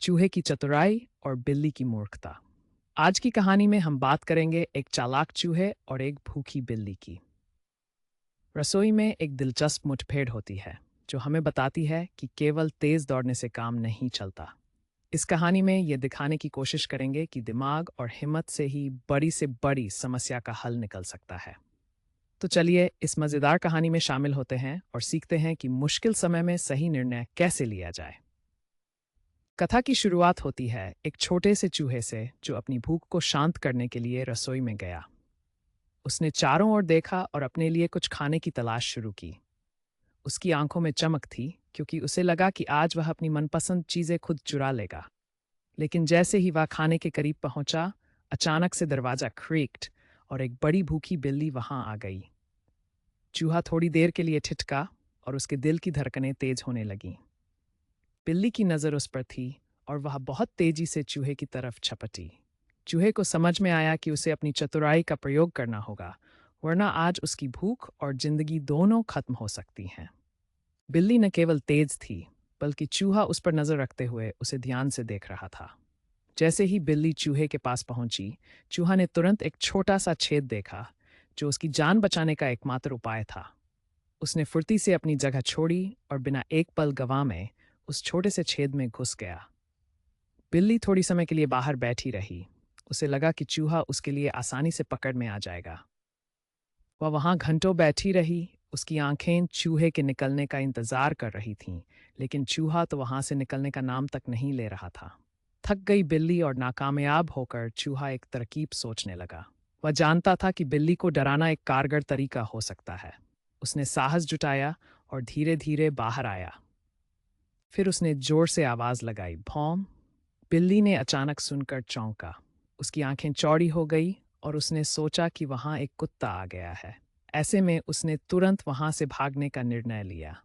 चूहे की चतुराई और बिल्ली की मूर्खता। आज की कहानी में हम बात करेंगे एक चालाक चूहे और एक भूखी बिल्ली की। रसोई में एक दिलचस्प मुठभेड़ होती है जो हमें बताती है कि केवल तेज दौड़ने से काम नहीं चलता। इस कहानी में ये दिखाने की कोशिश करेंगे कि दिमाग और हिम्मत से बड़ी समस्या का हल निकल सकता है। तो चलिए इस मज़ेदार कहानी में शामिल होते हैं और सीखते हैं कि मुश्किल समय में सही निर्णय कैसे लिया जाए। कथा की शुरुआत होती है एक छोटे से चूहे से जो अपनी भूख को शांत करने के लिए रसोई में गया। उसने चारों ओर देखा और अपने लिए कुछ खाने की तलाश शुरू की। उसकी आंखों में चमक थी क्योंकि उसे लगा कि आज वह अपनी मनपसंद चीजें खुद चुरा लेगा। लेकिन जैसे ही वह खाने के करीब पहुंचा, अचानक से दरवाजा क्रीक्ड और एक बड़ी भूखी बिल्ली वहां आ गई। चूहा थोड़ी देर के लिए ठिठका और उसके दिल की धड़कनें तेज होने लगीं। बिल्ली की नज़र उस पर थी और वह बहुत तेजी से चूहे की तरफ झपटी। चूहे को समझ में आया कि उसे अपनी चतुराई का प्रयोग करना होगा, वरना आज उसकी भूख और जिंदगी दोनों खत्म हो सकती हैं। बिल्ली न केवल तेज थी, बल्कि चूहा उस पर नजर रखते हुए उसे ध्यान से देख रहा था। जैसे ही बिल्ली चूहे के पास पहुंची, चूहा ने तुरंत एक छोटा सा छेद देखा जो उसकी जान बचाने का एकमात्र उपाय था। उसने फुर्ती से अपनी जगह छोड़ी और बिना एक पल गंवाए उस छोटे से छेद में घुस गया। बिल्ली थोड़ी समय के लिए बाहर बैठी रही। उसे लगा कि चूहा उसके लिए आसानी से पकड़ में आ जाएगा। वह वहां घंटों बैठी रही। उसकी आंखें चूहे के निकलने का इंतजार कर रही थीं, लेकिन चूहा तो वहां से निकलने का नाम तक नहीं ले रहा था। थक गई बिल्ली और नाकामयाब होकर चूहा एक तरकीब सोचने लगा। वह जानता था कि बिल्ली को डराना एक कारगर तरीका हो सकता है। उसने साहस जुटाया और धीरे धीरे बाहर आया। फिर उसने जोर से आवाज लगाई, भौं। बिल्ली ने अचानक सुनकर चौंका। उसकी आंखें चौड़ी हो गई और उसने सोचा कि वहां एक कुत्ता आ गया है। ऐसे में उसने तुरंत वहां से भागने का निर्णय लिया।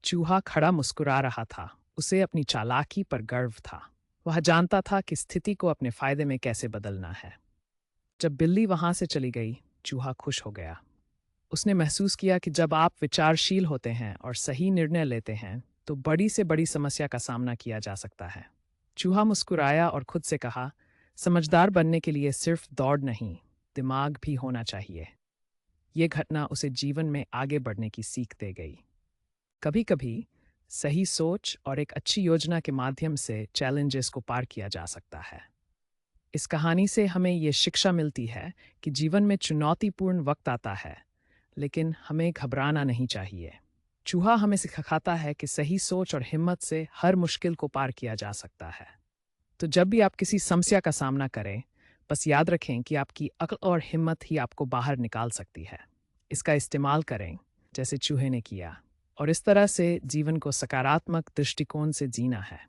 चूहा खड़ा मुस्कुरा रहा था। उसे अपनी चालाकी पर गर्व था। वह जानता था कि स्थिति को अपने फायदे में कैसे बदलना है। जब बिल्ली वहां से चली गई, चूहा खुश हो गया। उसने महसूस किया कि जब आप विचारशील होते हैं और सही निर्णय लेते हैं, तो बड़ी से बड़ी समस्या का सामना किया जा सकता है। चूहा मुस्कुराया और खुद से कहा, समझदार बनने के लिए सिर्फ दौड़ नहीं, दिमाग भी होना चाहिए। यह घटना उसे जीवन में आगे बढ़ने की सीख दे गई। कभी कभी सही सोच और एक अच्छी योजना के माध्यम से चैलेंजेस को पार किया जा सकता है। इस कहानी से हमें ये शिक्षा मिलती है कि जीवन में चुनौतीपूर्ण वक्त आता है, लेकिन हमें घबराना नहीं चाहिए। चूहा हमें सिखाता है कि सही सोच और हिम्मत से हर मुश्किल को पार किया जा सकता है। तो जब भी आप किसी समस्या का सामना करें, बस याद रखें कि आपकी अक्ल और हिम्मत ही आपको बाहर निकाल सकती है। इसका इस्तेमाल करें, जैसे चूहे ने किया, और इस तरह से जीवन को सकारात्मक दृष्टिकोण से जीना है।